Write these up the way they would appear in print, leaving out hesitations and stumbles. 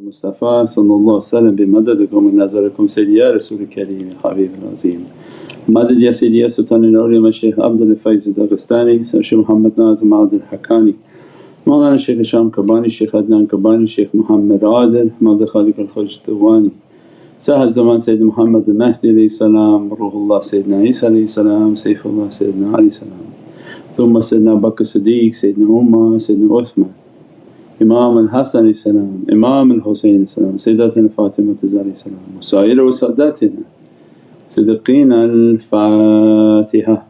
Mustafa sallallahu alayhi wa sallam bimadadikum wa nazarikum Sayyidi ya Rasul Kareem ya Habib al-Azim. Madad ya Sayyidi ya Sultan al-Awliya Shaykh Abdul Faiz al-Dagestani, Shaykh Muhammad Nazim al-Haqqani, Mawlana Shaykh Hisham Kabani, Shaykh Adnan Kabani, Shaykh Muhammad Adil, Mawlana Khaliq al-Khurj Dawani, Sahib Zaman Sayyid Muhammad al-Mahdi alayhi salam, Ruhullah Sayyidina Isa alayhi salam, Saifullah Sayyidina Ali salam, Thumma Sayyidina Abu Bakr Siddiq, Sayyidina Umar, Sayyidina Uthman, Imam al-Hasan salam, Imam al-Husayn salam, Sayyidatina Fatima Zahra salam, wa Sa'iru wa Sadatina Siddiqeen. Al-Fatiha.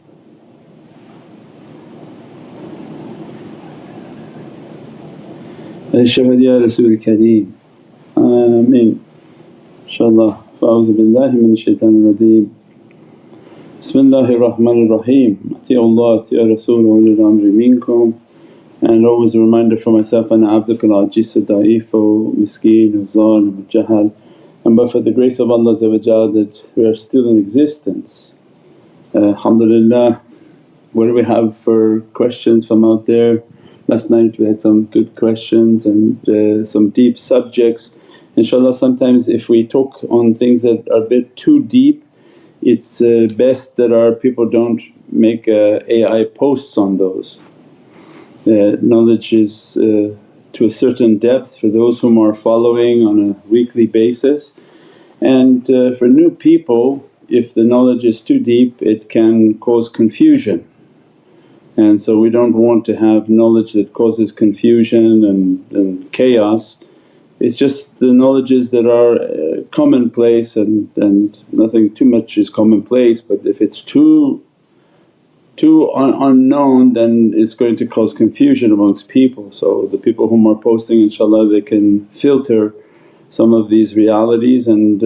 Ashhadu ya Rasul Kareem. Ameen. InshaAllah. Fa'awzu billahi minash shaitanir rajeem. Bismillahir Rahmanir Rahim. Ati'ullah ati'ur Rasul wa ulil amri minkum. And always a reminder for myself, ana abdukal ajiz da'if miskeen zalim jahal, and but for the grace of Allah that we are still in existence. Alhamdulillah. What do we have for questions from out there? Last night we had some good questions and some deep subjects. InshaAllah sometimes if we talk on things that are a bit too deep, it's best that our people don't make AI posts on those. Knowledge is to a certain depth for those whom are following on a weekly basis, and for new people if the knowledge is too deep it can cause confusion, and so we don't want to have knowledge that causes confusion and chaos. It's just the knowledges that are commonplace and nothing too much is commonplace, but if it's too unknown then it's going to cause confusion amongst people. So the people whom are posting inshaAllah they can filter some of these realities and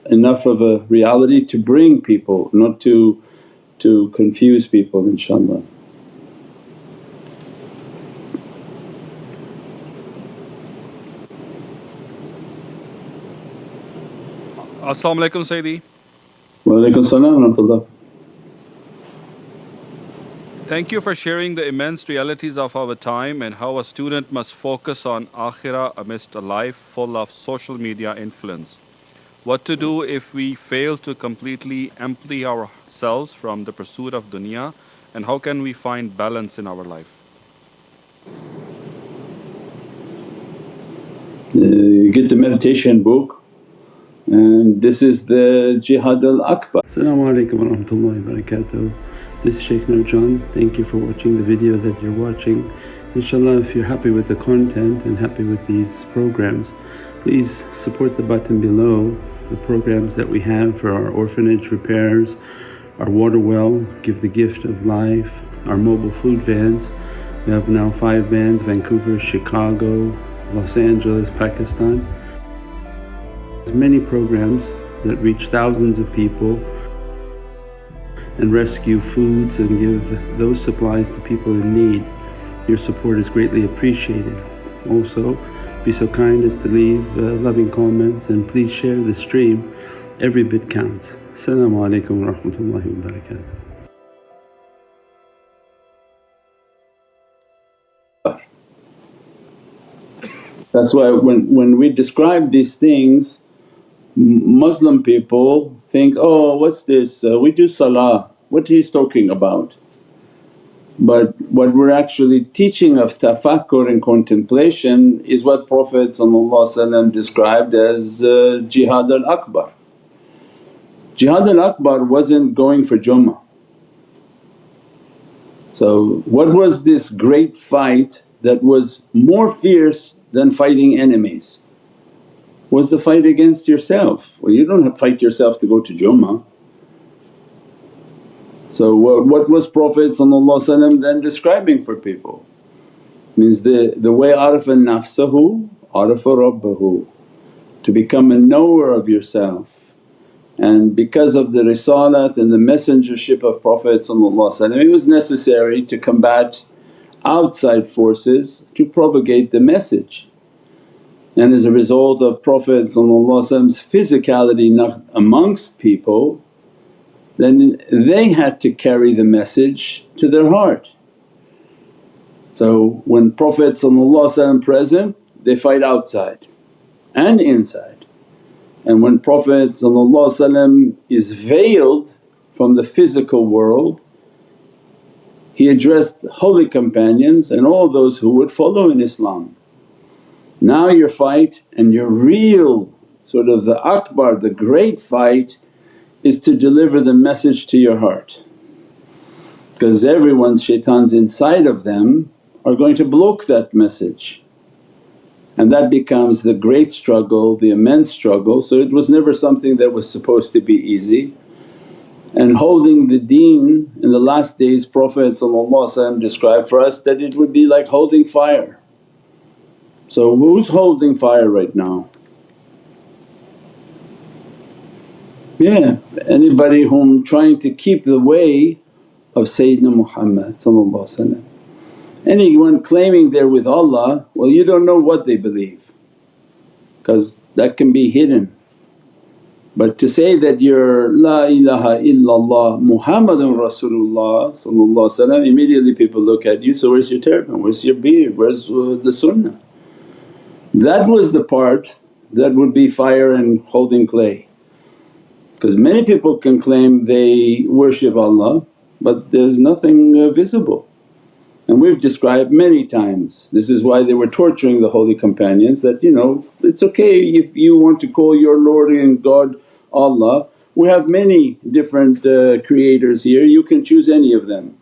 enough of a reality to bring people, not to confuse people inshaAllah. As-salamu alaykum Sayyidi. Wa alaykum salam wa rahmatullah. Thank you for sharing the immense realities of our time and how a student must focus on akhirah amidst a life full of social media influence. What to do if we fail to completely empty ourselves from the pursuit of dunya, and how can we find balance in our life? You get the meditation book and this is the Jihad al-Akbar. As-salamu alaykum wa rahmatullahi wa barakatuh. This is Shaykh Nurjan. Thank you for watching the video that you're watching. InshaAllah if you're happy with the content and happy with these programs, please support the button below, the programs that we have for our orphanage repairs, our water well, Give the Gift of Life, our mobile food vans. We have now 5 vans: Vancouver, Chicago, Los Angeles, Pakistan. There's many programs that reach thousands of people and rescue foods and give those supplies to people in need. Your support is greatly appreciated. Also be so kind as to leave loving comments and please share the stream, every bit counts. As-salamu alaykum wa rahmatullahi wa barakatuh. That's why when we describe these things, Muslim people think, oh what's this, we do salah, what he's talking about. But what we're actually teaching of tafakkur and contemplation is what Prophet described as Jihad al-Akbar. Jihad al-Akbar wasn't going for Jummah. So what was this great fight that was more fierce than fighting enemies? Was the fight against yourself. Well you don't have to fight yourself to go to Jummah. So what was Prophet then describing for people? Means the way arafa nafsahu arafa rabbahu, to become a knower of yourself. And because of the risalat and the messengership of Prophet it was necessary to combat outside forces to propagate the message. And as a result of Prophet's physicality not amongst people, then they had to carry the message to their heart. So when Prophet's present they fight outside. and inside. And when Prophet is veiled from the physical world, he addressed holy companions and all those who would follow in Islam. Now your fight and your real sort of the akbar, the great fight is to deliver the message to your heart, because everyone's shaitans inside of them are going to block that message, and that becomes the great struggle, the immense struggle. So it was never something that was supposed to be easy. And holding the deen in the last days, Prophet described for us that it would be like holding fire. So who's holding fire right now? Yeah, anybody whom trying to keep the way of Sayyidina Muhammad. Anyone claiming they're with Allah, well you don't know what they believe, because that can be hidden. But to say that you're La ilaha illallah Muhammadan Rasulullah, immediately people look at you, so where's your turban, where's your beard, where's the sunnah? That was the part that would be fire and holding clay. Because many people can claim they worship Allah but there's nothing visible. And we've described many times, this is why they were torturing the holy companions, that it's okay if you want to call your Lord and God Allah, we have many different creators here, you can choose any of them.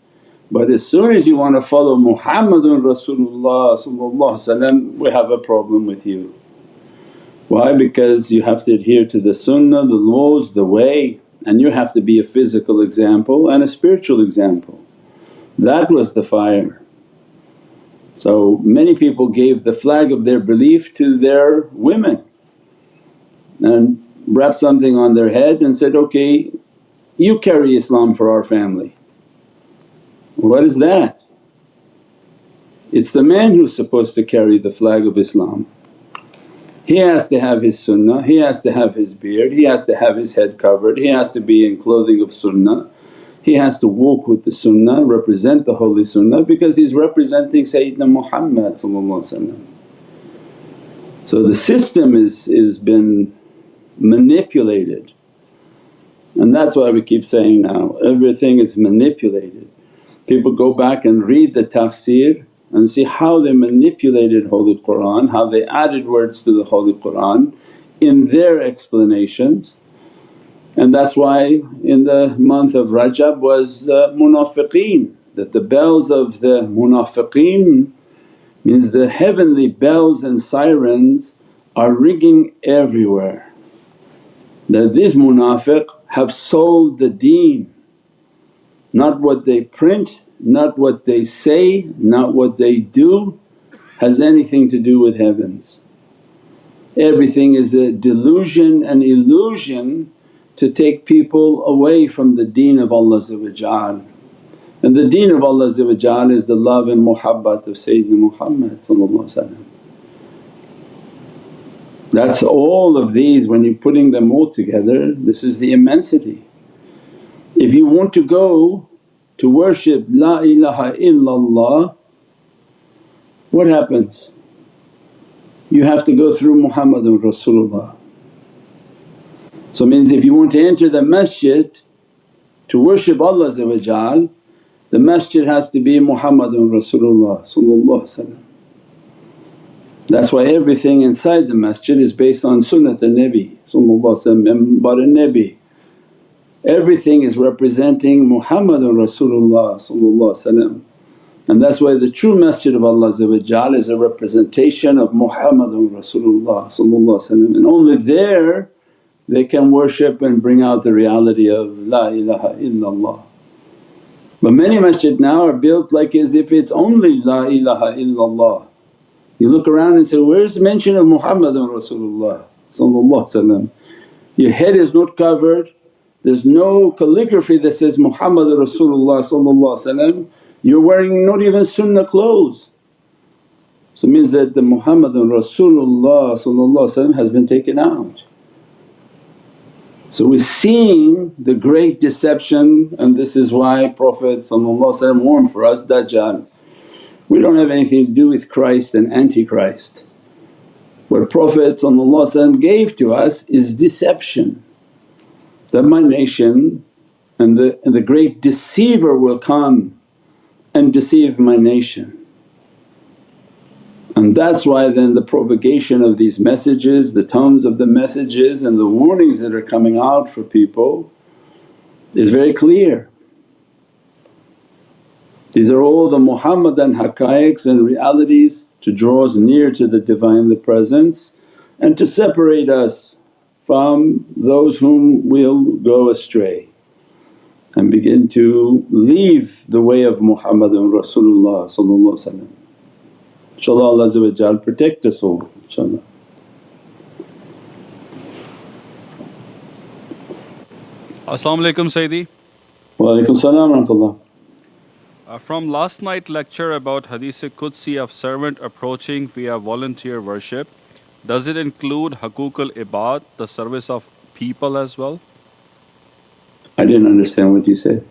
But as soon as you want to follow Muhammadun Rasulullah we have a problem with you. Why? Because you have to adhere to the sunnah, the laws, the way, and you have to be a physical example and a spiritual example. That was the fire. So many people gave the flag of their belief to their women and wrapped something on their head and said, okay you carry Islam for our family. What is that? It's the man who's supposed to carry the flag of Islam. He has to have his sunnah, he has to have his beard, he has to have his head covered, he has to be in clothing of sunnah, he has to walk with the sunnah, represent the holy sunnah, because he's representing Sayyidina Muhammad. So the system is been manipulated, and that's why we keep saying now everything is manipulated. People go back and read the tafsir and see how they manipulated Holy Qur'an, how they added words to the Holy Qur'an in their explanations. And that's why in the month of Rajab was munafiqeen, that the bells of the munafiqeen means the heavenly bells and sirens are ringing everywhere. That these munafiq have sold the deen, not what they print, not what they say, not what they do has anything to do with heavens. Everything is a delusion and illusion to take people away from the deen of Allah. And the deen of Allah is the love and muhabbat of Sayyidina Muhammad. That's all of these, when you're putting them all together, this is the immensity. If you want to go to worship La ilaha illallah, what happens? You have to go through Muhammadun Rasulullah. So means if you want to enter the masjid to worship Allah, the masjid has to be Muhammadun Rasulullah. That's why everything inside the masjid is based on sunnat al-Nabi and bar al-Nabi. Everything is representing Muhammadun Rasulullah. And that's why the true masjid of Allah is a representation of Muhammadun Rasulullah, and only there they can worship and bring out the reality of La ilaha illallah. But many masjid now are built like as if it's only La ilaha illallah. You look around and say, where's the mention of Muhammadun Rasulullah? Your head is not covered, there's no calligraphy that says Muhammadur Rasulullah, you're wearing not even sunnah clothes. So it means that the Muhammadun Rasulullah has been taken out. So we're seeing the great deception, and this is why Prophet warned for us, Dajjal. We don't have anything to do with Christ and Antichrist. What Prophet gave to us is deception, that my nation and the great deceiver will come and deceive my nation. And that's why then the propagation of these messages, the tones of the messages and the warnings that are coming out for people is very clear. These are all the Muhammadan haqqaiqs and realities to draw us near to the Divinely Presence and to separate us from those whom will go astray and begin to leave the way of Muhammadan Rasulullah. InshaAllah Allah protect us all, inshaAllah. As-salamu alaykum Sayyidi. Wa alaykum salam wa rahmatullah. From last night's lecture about Hadith Qudsi of servant approaching via volunteer worship, does it include huqooq ibad, the service of people as well? I didn't understand what you said.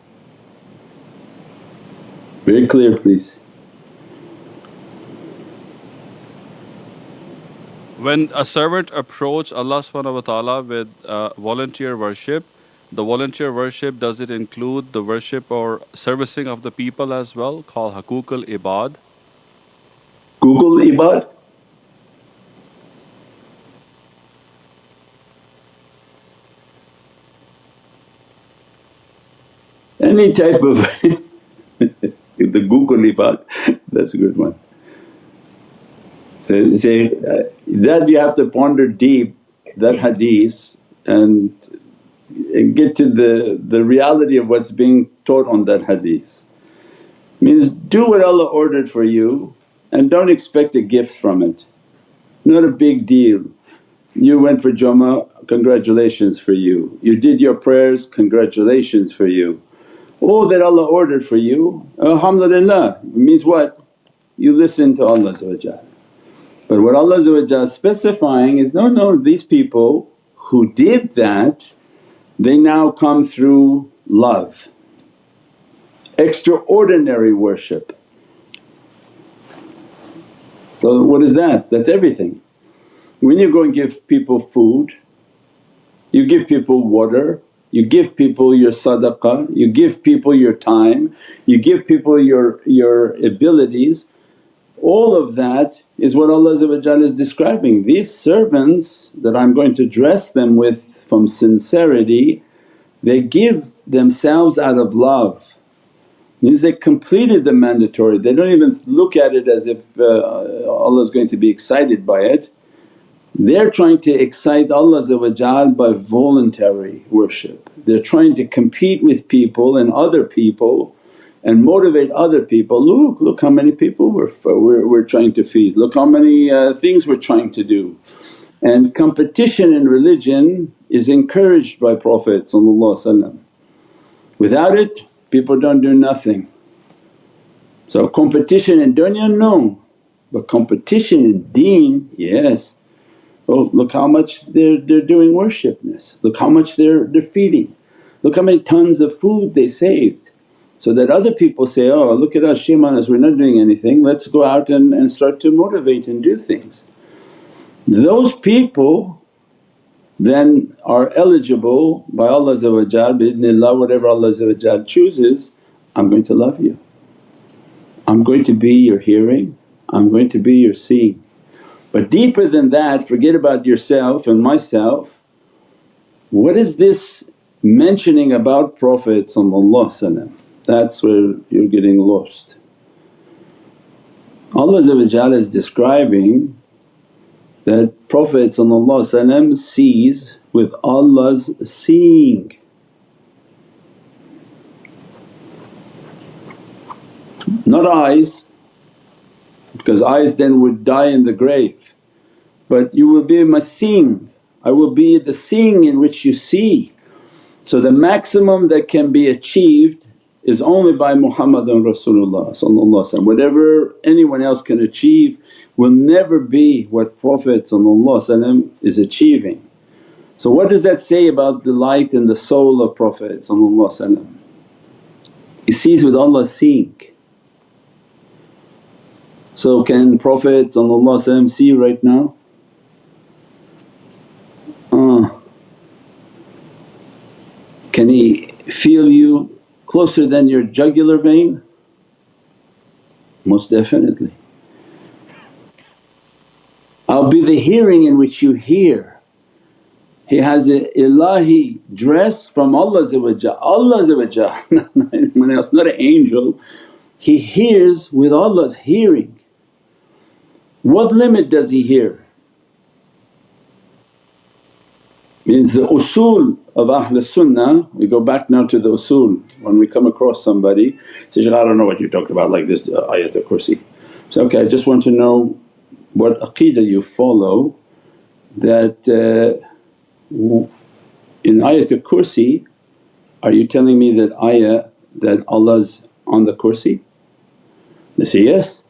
Very clear please. When a servant approach Allah with volunteer worship, the volunteer worship, does it include the worship or servicing of the people as well, called huqooq ibad? Google ibad? Any type of the Google ibad, that's a good one. So that you have to ponder deep that hadith and get to the reality of what's being taught on that hadith. Means do what Allah ordered for you and don't expect a gift from it, not a big deal. You went for Jummah, congratulations for you. You did your prayers, congratulations for you. All that Allah ordered for you, alhamdulillah, means what? You listen to Allah. But what Allah is specifying is, no, these people who did that, they now come through love, extraordinary worship. So what is that? That's everything. When you go and give people food, you give people water, you give people your sadaqah, you give people your time, you give people your abilities, all of that is what Allah is describing. These servants that I'm going to dress them with from sincerity, they give themselves out of love. Means they completed the mandatory, they don't even look at it as if Allah is going to be excited by it. They're trying to excite Allah by voluntary worship. They're trying to compete with people and other people and motivate other people, look how many people we're trying to feed, look how many things we're trying to do. And competition in religion is encouraged by Prophet. Without it people don't do nothing. So competition in dunya, no, but competition in deen, yes. Oh, look how much they're doing worshipness, look how much they're feeding, look how many tons of food they saved. So that other people say, oh look at us, shame on us, we're not doing anything, let's go out and start to motivate and do things. Those people then are eligible by Allah bi-idhnillah, whatever Allah chooses, I'm going to love you, I'm going to be your hearing, I'm going to be your seeing. But deeper than that, forget about yourself and myself. What is this mentioning about Prophet? That's where you're getting lost. Allah is describing that Prophet sees with Allah's seeing. Not eyes, because eyes then would die in the grave, but you will be my seeing, I will be the seeing in which you see. So the maximum that can be achieved is only by Muhammadan Rasulullah. Whatever anyone else can achieve will never be what Prophet is achieving. So what does that say about the light and the soul of Prophet? He sees with Allah's seeing. So can Prophet see right now? Can He feel you closer than your jugular vein? Most definitely. I'll be the hearing in which you hear. He has an ilahi dress from Allah, Allah not anyone else, not an angel. He hears with Allah's hearing. What limit does He hear? Means the usul of Ahl Sunnah, we go back now to the usul. When we come across somebody, say, "Shaykh, I don't know what you're talking about like this ayat al-Kursi." So, okay, I just want to know what aqeedah you follow that in ayat al-Kursi, are you telling me that ayah that Allah's on the kursi? They say, yes.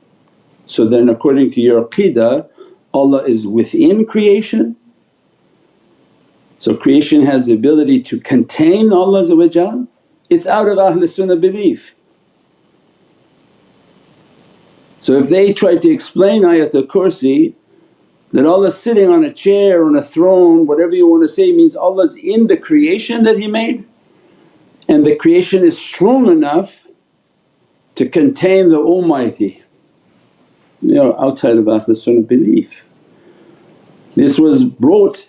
So then according to your aqeedah, Allah is within creation. So creation has the ability to contain Allah. It's out of Ahl Sunnah belief. So if they try to explain ayat al-Kursi that Allah's sitting on a chair, on a throne, whatever you want to say, means Allah's in the creation that He made and the creation is strong enough to contain the Almighty, outside of Ahl Sunnah belief. This was brought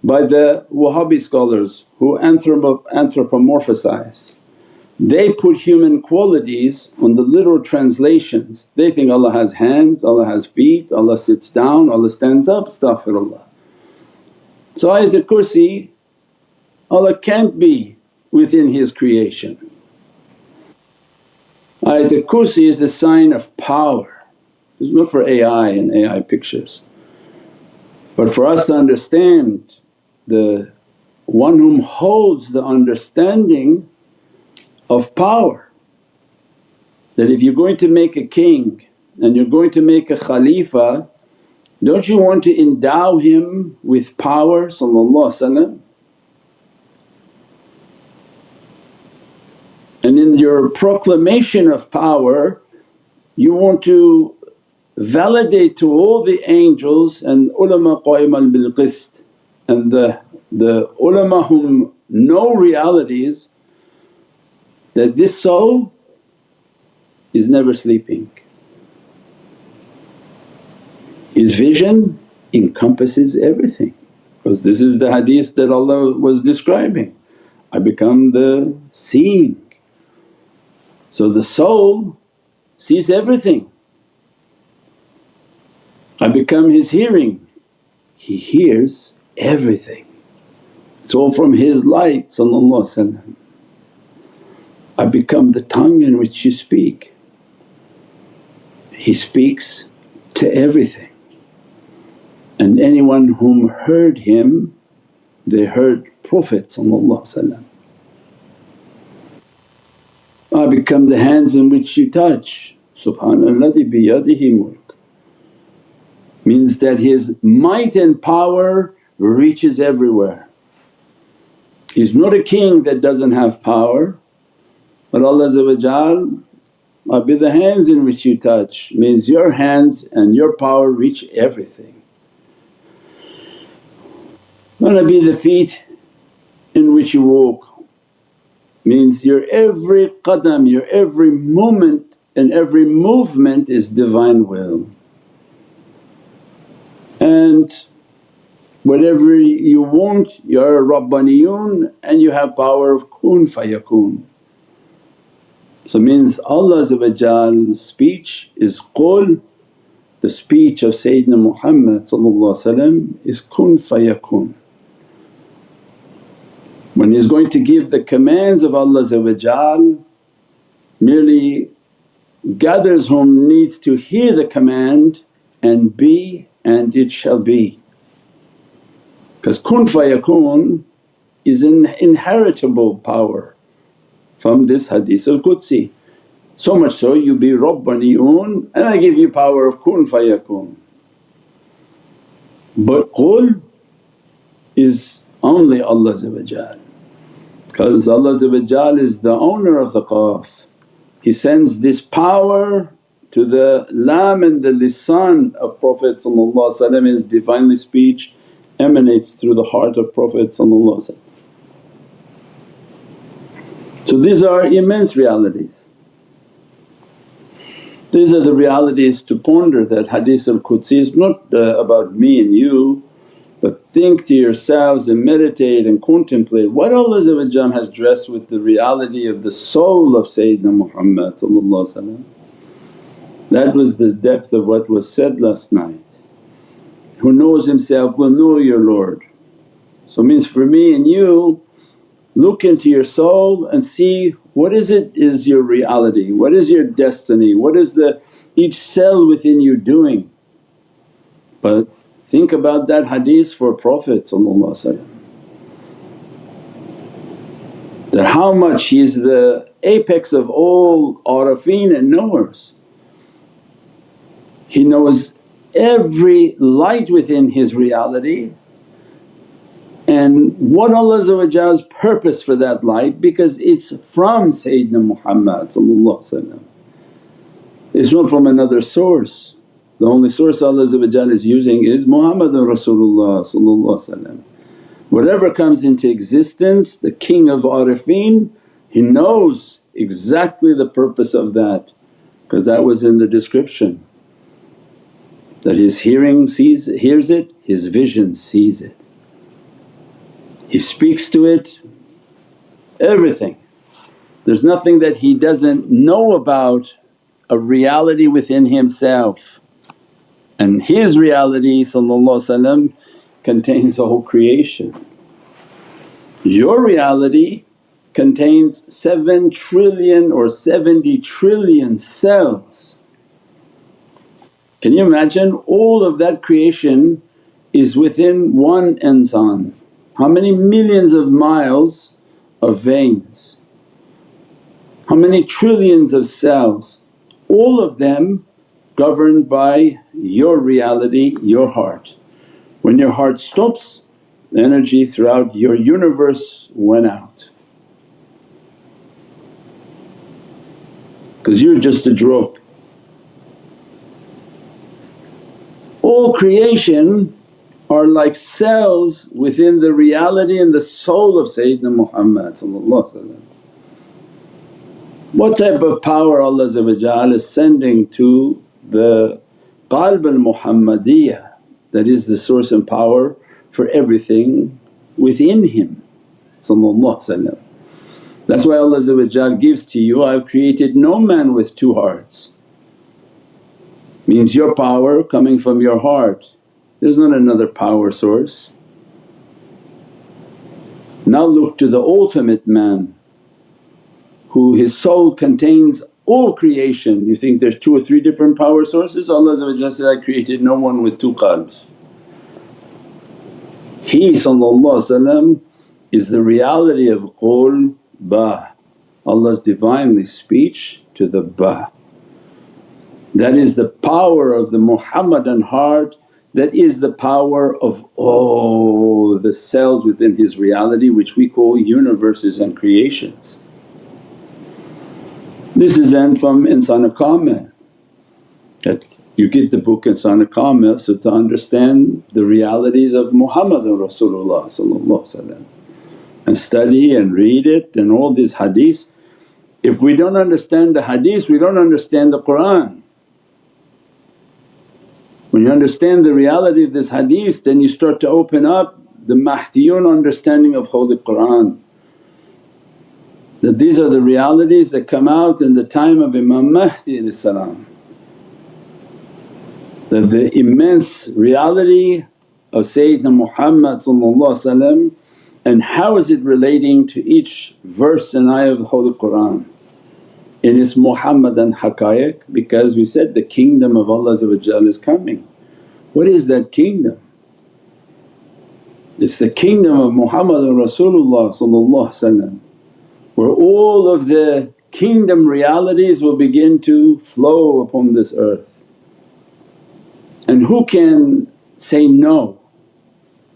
by the Wahhabi scholars who anthropomorphisize. They put human qualities on the literal translations. They think Allah has hands, Allah has feet, Allah sits down, Allah stands up, astaghfirullah. So ayat al-Kursi, Allah can't be within His creation. Ayat al-Kursi is a sign of power. It's not for AI and AI pictures, but for us to understand the one whom holds the understanding of power. That if you're going to make a king and you're going to make a Khalifa, don't you want to endow him with power? And in your proclamation of power you want to validate to all the angels and ulama qa'iman bil qist and the ulama whom know realities that this soul is never sleeping. His vision encompasses everything, because this is the hadith that Allah was describing, I become the seeing. So the soul sees everything. I become his hearing, he hears everything. It's all from his light. I become the tongue in which you speak, he speaks to everything. And anyone whom heard him, they heard Prophet. I become the hands in which you touch, Subhanalladhi biyadihi mulk, means that his might and power reaches everywhere. He's not a king that doesn't have power, but Allah I be the hands in which you touch, means your hands and your power reach everything. I be the feet in which you walk, means your every qadam, your every moment and every movement is Divine will. And whatever you want, you're Rabbaniyun and you have power of kun fayakun. So means Allah's speech is qul, the speech of Sayyidina Muhammad is kun fayakun. When he's going to give the commands of Allah merely gathers whom needs to hear the command and be and it shall be. Because kun fayakun is an inheritable power from this hadith al-Qudsi. So much so, you be Rabbaniyun and I give you power of kun fayakun. But qul is only Allah, because Allah is the owner of the Qaf. He sends this power to the lam and the lisan of Prophet, his Divinely speech emanates through the heart of Prophet. So these are immense realities. These are the realities to ponder. That hadith al-Qudsi is not about me and you, but think to yourselves and meditate and contemplate what Allah has dressed with the reality of the soul of Sayyidina Muhammad. That was the depth of what was said last night. Who knows himself will know your Lord. So it means for me and you, look into your soul and see what is your reality, what is your destiny, what is each cell within you doing. But think about that hadith for Prophet that how much he is the apex of all arifin and knowers. He knows every light within his reality and what Allah's purpose for that light, because it's from Sayyidina Muhammad. It's not from another source. The only source Allah is using is Muhammadan Rasulullah. Whatever comes into existence, the king of arifin, he knows exactly the purpose of that, because that was in the description. That his hearing hears it, his vision sees it. He speaks to it, everything. There's nothing that he doesn't know about a reality within himself. And his reality contains the whole creation. Your reality contains 7 trillion or 70 trillion cells. Can you imagine all of that creation is within one insan? How many millions of miles of veins, how many trillions of cells, all of them governed by your reality, your heart. When your heart stops, the energy throughout your universe went out, because you're just a drop. All creation are like cells within the reality and the soul of Sayyidina Muhammad. What type of power Allah is sending to the qalb al-Muhammadiyah, that is the source and power for everything within him. That's why Allah gives to you, I've created no man with 2 hearts. Means your power coming from your heart, there's not another power source. Now look to the ultimate man who his soul contains all creation. You think there's 2 or 3 different power sources? Allah said, I created no one with 2 qalbs. He is the reality of qul ba, Allah's Divinely speech to the ba. That is the power of the Muhammadan heart, that is the power of all the cells within his reality, which we call universes and creations. This is then from Insan Kamil, that you get the book Insan Kamil so to understand the realities of Muhammadan Rasulullah and study and read it and all these hadiths. If we don't understand the hadiths, we don't understand the Qur'an. When you understand the reality of this hadith, then you start to open up the Mahdiyun understanding of Holy Qur'an. That these are the realities that come out in the time of Imam Mahdi. That the immense reality of Sayyidina Muhammad and how is it relating to each verse and ayah of the Holy Qur'an in its Muhammadan haqqaiq, because we said the kingdom of Allah is coming. What is that kingdom? It's the kingdom of Muhammadan Rasulullah, where all of the kingdom realities will begin to flow upon this earth. And who can say no?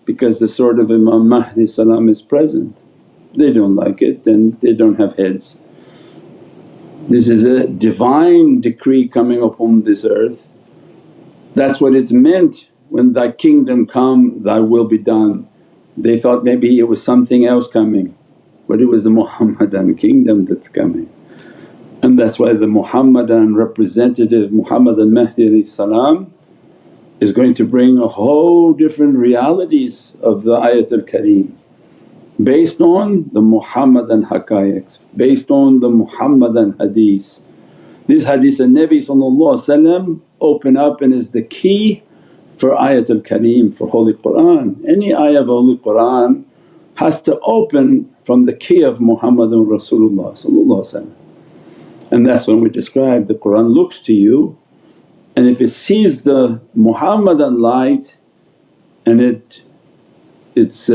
Because the sword of Imam Mahdi is present. They don't like it, then they don't have heads. This is a divine decree coming upon this earth. That's what it's meant, when thy kingdom come, thy will be done. They thought maybe it was something else coming. but it was the Muhammadan kingdom that's coming. And that's why the Muhammadan representative Muhammadan Mahdi salam is going to bring a whole different realities of the Ayatul Kareem based on the Muhammadan haqqaiqs, based on the Muhammadan hadith. This hadith of Nabi open up and is the key for Ayatul Kareem, for Holy Qur'an. Any ayah of Holy Qur'an has to open from the key of Muhammadun Rasulullah. And that's when we describe the Qur'an looks to you, and if it sees the Muhammadan light and it's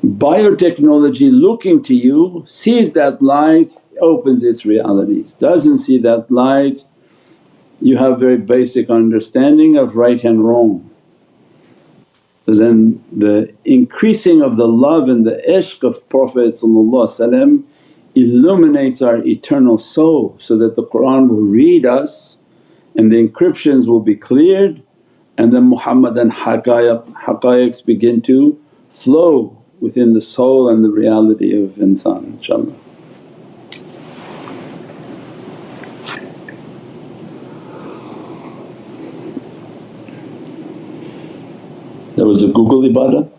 biotechnology looking to you, sees that light, opens its realities. Doesn't see that light, you have very basic understanding of right and wrong. So then the increasing of the love and the ishq of Prophet illuminates our eternal soul, so that the Qur'an will read us and the encryptions will be cleared, and then Muhammadan haqqaiqs begin to flow within the soul and the reality of insan, inshaAllah. That was a Google ibadah?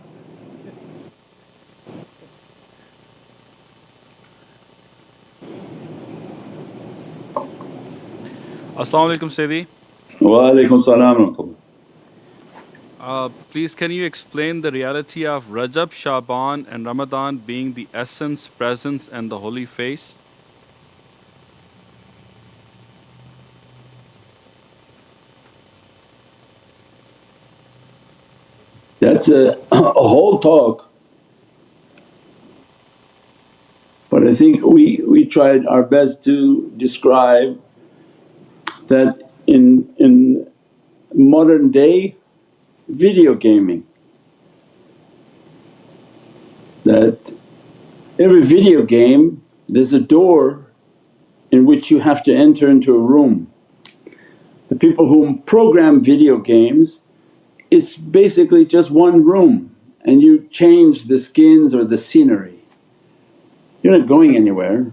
As-salamu alaykum Sayyidi. Wa alaykum salam. Please can you explain the reality of Rajab, Sha'ban and Ramadan being the essence, presence and the holy face? That's a whole talk, but I think we tried our best to describe that in modern day video gaming, that every video game there's a door in which you have to enter into a room. The people who program video games, it's basically just one room and you change the skins or the scenery. You're not going anywhere,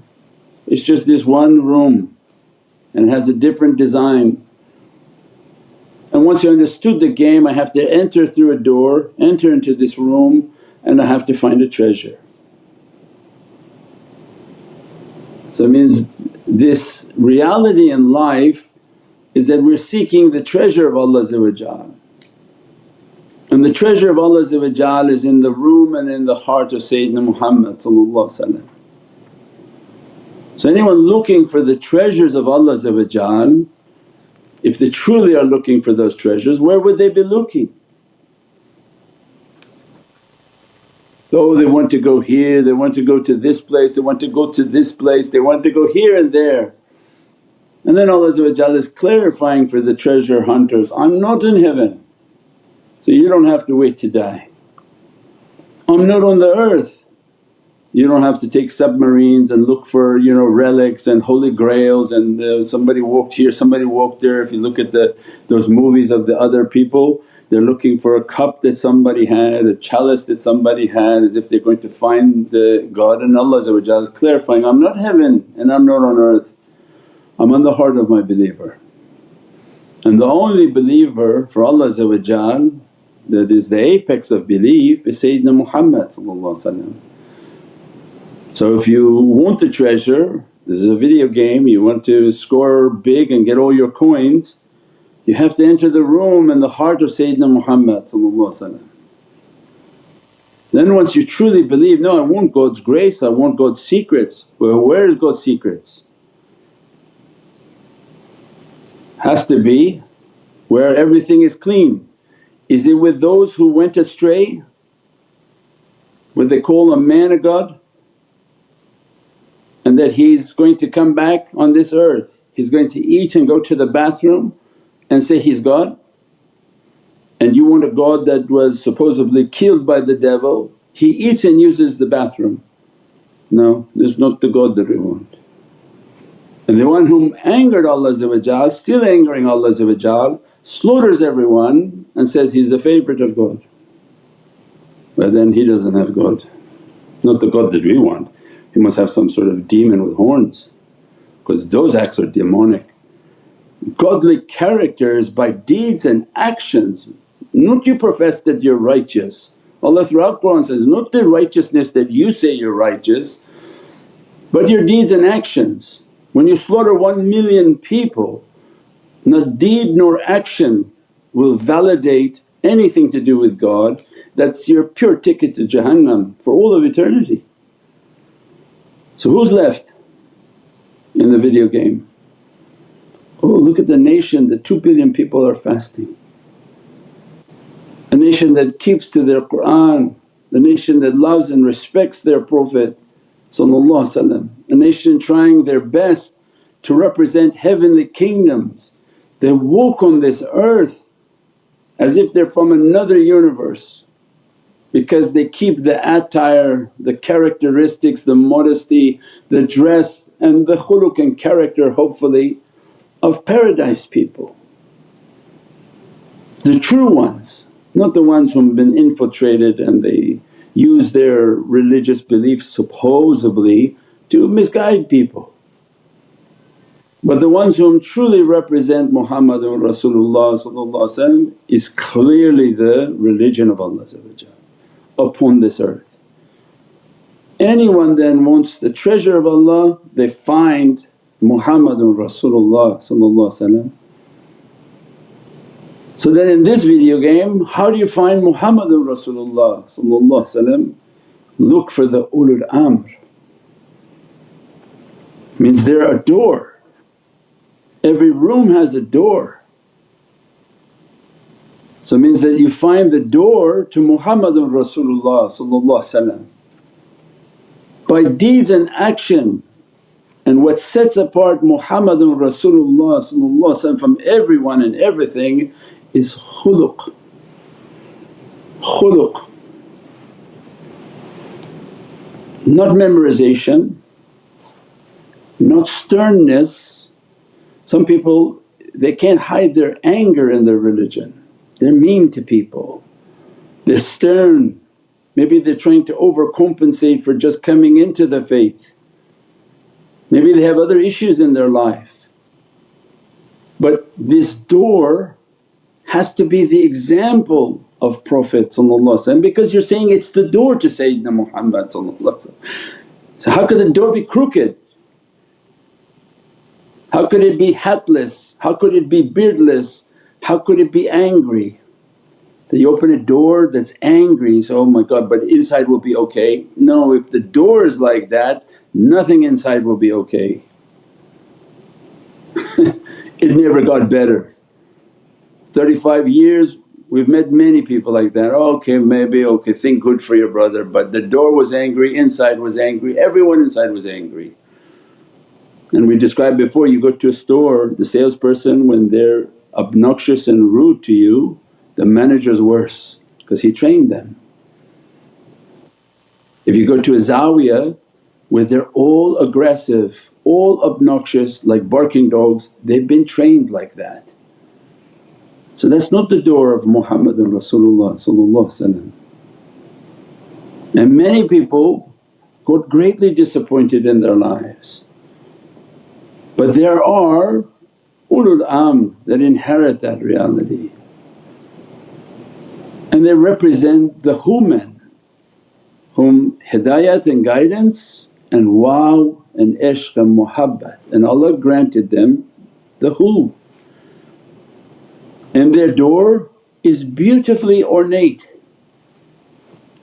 it's just this one room and it has a different design. And once you understood the game, I have to enter through a door, enter into this room and I have to find a treasure. So it means this reality in life is that we're seeking the treasure of Allah, and the treasure of Allah is in the room and in the heart of Sayyidina Muhammad. So anyone looking for the treasures of Allah, if they truly are looking for those treasures, where would they be looking? Oh, they want to go here, they want to go to this place, they want to go to this place, they want to go here and there. And then Allah is clarifying for the treasure hunters, I'm not in heaven, so you don't have to wait to die. I'm not on the earth, you don't have to take submarines and look for relics and holy grails and somebody walked here, somebody walked there. If you look at those movies of the other people, they're looking for a cup that somebody had, a chalice that somebody had, as if they're going to find the God. And Allah is clarifying, I'm not heaven and I'm not on earth, I'm on the heart of my believer. And the only believer for Allah that is the apex of belief is Sayyidina Muhammad. So if you want the treasure, this is a video game, you want to score big and get all your coins, you have to enter the room and the heart of Sayyidina Muhammad. Then once you truly believe, no, I want God's grace, I want God's secrets. Well, where is God's secrets? Has to be where everything is clean. Is it with those who went astray, where they call a man a God and that he's going to come back on this earth, he's going to eat and go to the bathroom and say he's God? And you want a God that was supposedly killed by the devil, he eats and uses the bathroom. No, this is not the God that we want. And the one whom angered Allah, still angering Allah, slaughters everyone and says he's the favourite of God. But then he doesn't have God. not the God that we want. He must have some sort of demon with horns, because those acts are demonic. Godly character is by deeds and actions, not you profess that you're righteous. Allah throughout Qur'an says, not the righteousness that you say you're righteous but your deeds and actions. When you slaughter 1,000,000 people, not deed nor action will validate anything to do with God. That's your pure ticket to Jahannam for all of eternity. So who's left in the video game? Oh, look at the nation that 2 billion people are fasting. A nation that keeps to their Qur'an, the nation that loves and respects their Prophet, a nation trying their best to represent heavenly kingdoms. They walk on this earth as if they're from another universe because they keep the attire, the characteristics, the modesty, the dress and the khuluq and character hopefully of paradise people. The true ones, not the ones who have been infiltrated and they use their religious beliefs supposedly to misguide people. But the ones whom truly represent Muhammadan Rasulullah is clearly the religion of Allah upon this earth. Anyone then wants the treasure of Allah, they find Muhammadan Rasulullah. So then in this video game, how do you find Muhammadan Rasulullah? Look for the ulul amr, means they're a door. Every room has a door. So means that you find the door to Muhammadan Rasulullah by deeds and action. And what sets apart Muhammadan Rasulullah from everyone and everything is khuluq. Khuluq, not memorization, not sternness. Some people they can't hide their anger in their religion, they're mean to people, they're stern. Maybe they're trying to overcompensate for just coming into the faith. Maybe they have other issues in their life. But this door has to be the example of Prophet because you're saying it's the door to Sayyidina Muhammad. So how could the door be crooked? How could it be hatless? How could it be beardless? How could it be angry? That you open a door that's angry, so oh my God, but inside will be okay. No, if the door is like that, nothing inside will be okay. It never got better. 35 years we've met many people like that, oh, okay maybe, okay think good for your brother, but the door was angry, inside was angry, everyone inside was angry. And we described before, you go to a store, the salesperson when they're obnoxious and rude to you, the manager's worse because he trained them. If you go to a zawiyah where they're all aggressive, all obnoxious like barking dogs, they've been trained like that. So that's not the door of Muhammadan Rasulullah. And many people got greatly disappointed in their lives. But there are ulul amr that inherit that reality and they represent the human whom hidayat and guidance and wow and ishq and muhabbat, and Allah granted them the who. And their door is beautifully ornate.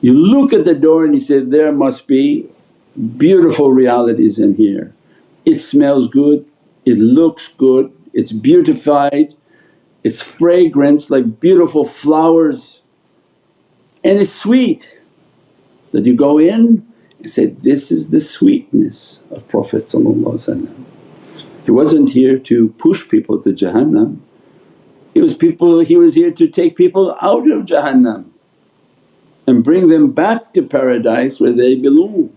You look at the door and you say, there must be beautiful realities in here. It smells good, it looks good, it's beautified, it's fragrance like beautiful flowers and it's sweet. That you go in and say, this is the sweetness of Prophet. He wasn't here to push people to Jahannam, he was here to take people out of Jahannam and bring them back to paradise where they belong.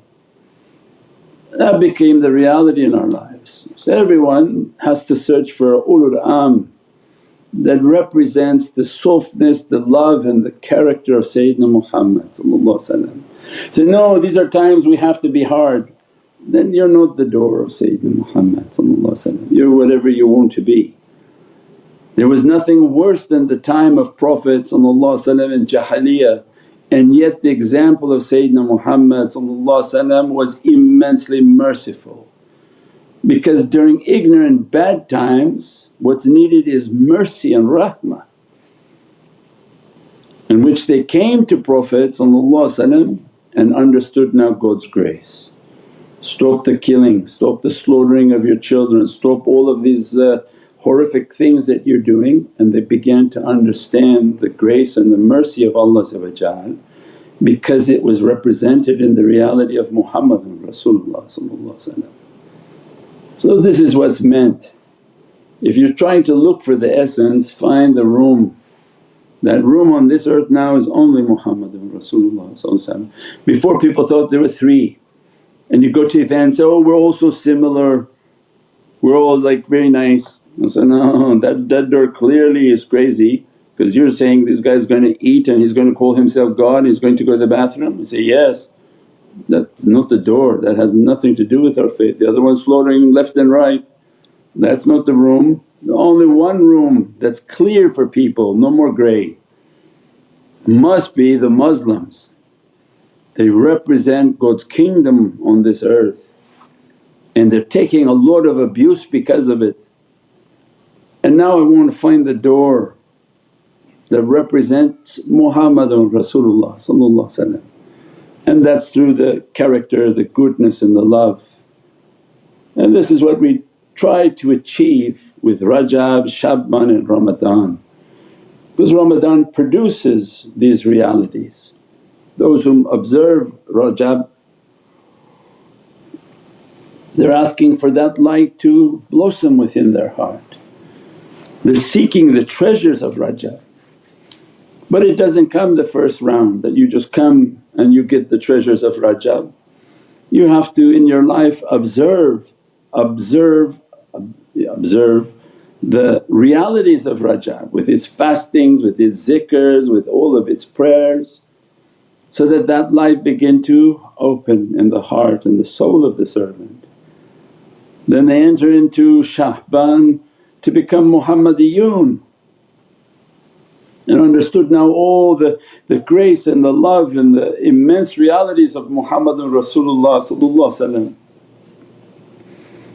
That became the reality in our lives. So everyone has to search for ulul amr, that represents the softness, the love and the character of Sayyidina Muhammad. So, no, these are times we have to be hard. Then you're not the door of Sayyidina Muhammad, you're whatever you want to be. There was nothing worse than the time of Prophet in Jahiliyyah, and yet the example of Sayyidina Muhammad was immensely merciful. Because during ignorant bad times what's needed is mercy and rahmah, in which they came to Prophet and understood now God's grace. Stop the killing, stop the slaughtering of your children, stop all of these horrific things that you're doing, and they began to understand the grace and the mercy of Allah because it was represented in the reality of Muhammadan Rasulullah. So this is what's meant. If you're trying to look for the essence, find the room. That room on this earth now is only Muhammadan Rasulullah. Before people thought there were three, and you go to events, oh we're all so similar, we're all like very nice. I said, no, that door clearly is crazy because you're saying this guy's going to eat and he's going to call himself God and he's going to go to the bathroom. I say, yes, that's not the door, that has nothing to do with our faith. The other one's slaughtering left and right, that's not the room. The only one room that's clear for people, no more grey, must be the Muslims. They represent God's kingdom on this earth and they're taking a lot of abuse because of it. And now I want to find the door that represents Muhammadan Rasulullah, and that's through the character, the goodness and the love. And this is what we try to achieve with Rajab, Sha'ban and Ramadan, because Ramadan produces these realities. Those who observe Rajab, they're asking for that light to blossom within their heart. They're seeking the treasures of Rajab. But it doesn't come the first round that you just come and you get the treasures of Rajab. You have to in your life observe the realities of Rajab with its fastings, with its zikrs, with all of its prayers, so that that light begin to open in the heart and the soul of the servant. Then they enter into Sha'ban to become Muhammadiyun and understood now all the grace and the love and the immense realities of Muhammadan Rasulullah.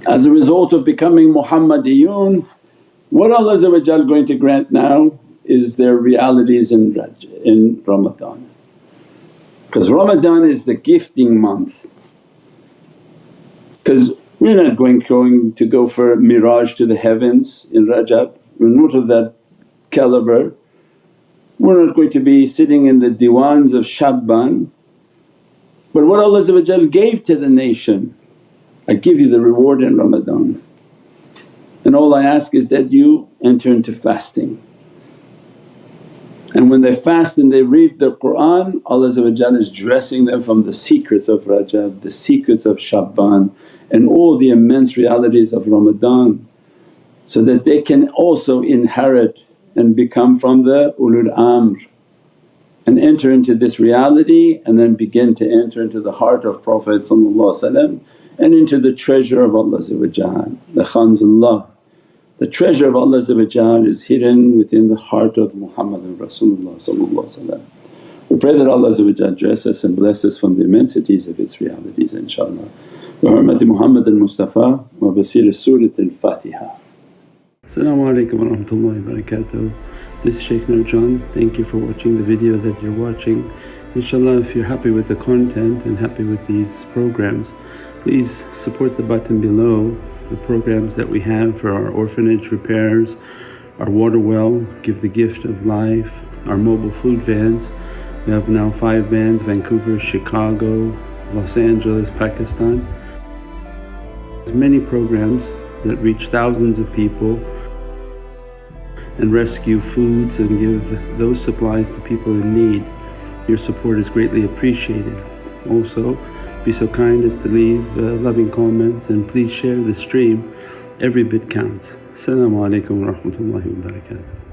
As a result of becoming Muhammadiyun, what Allah going to grant now is their realities in Ramadan. Because Ramadan is the gifting month, because we're not going to go for mirage to the heavens in Rajab, we're not of that calibre. We're not going to be sitting in the diwans of Sha'ban. But what Allah gave to the nation, I give you the reward in Ramadan, and all I ask is that you enter into fasting. And when they fast and they read the Qur'an, Allah is dressing them from the secrets of Rajab, the secrets of Sha'ban and all the immense realities of Ramadan, so that they can also inherit and become from the ulul amr and enter into this reality, and then begin to enter into the heart of Prophet and into the treasure of Allah, the Khanzullah. The treasure of Allah is hidden within the heart of Muhammadan Rasulullah. We pray that Allah dress us and bless us from the immensities of its realities inshaAllah. Bi hurmati Muhammad al-Mustafa wa basir Surat al-Fatiha. As-salamu alaykum wa rahmatullahi wa barakatuh. This is Shaykh Nurjan. Thank you for watching the video that you're watching. InshaAllah, if you're happy with the content and happy with these programs, please support the button below, the programs that we have for our orphanage repairs, our water well, Give the Gift of Life, our mobile food vans. We have now 5 vans: Vancouver, Chicago, Los Angeles, Pakistan. There's many programs that reach thousands of people and rescue foods and give those supplies to people in need. Your support is greatly appreciated. Also, be so kind as to leave loving comments, and please share the stream. Every bit counts. As-salamu alaykum wa rahmatullahi wa barakatuh.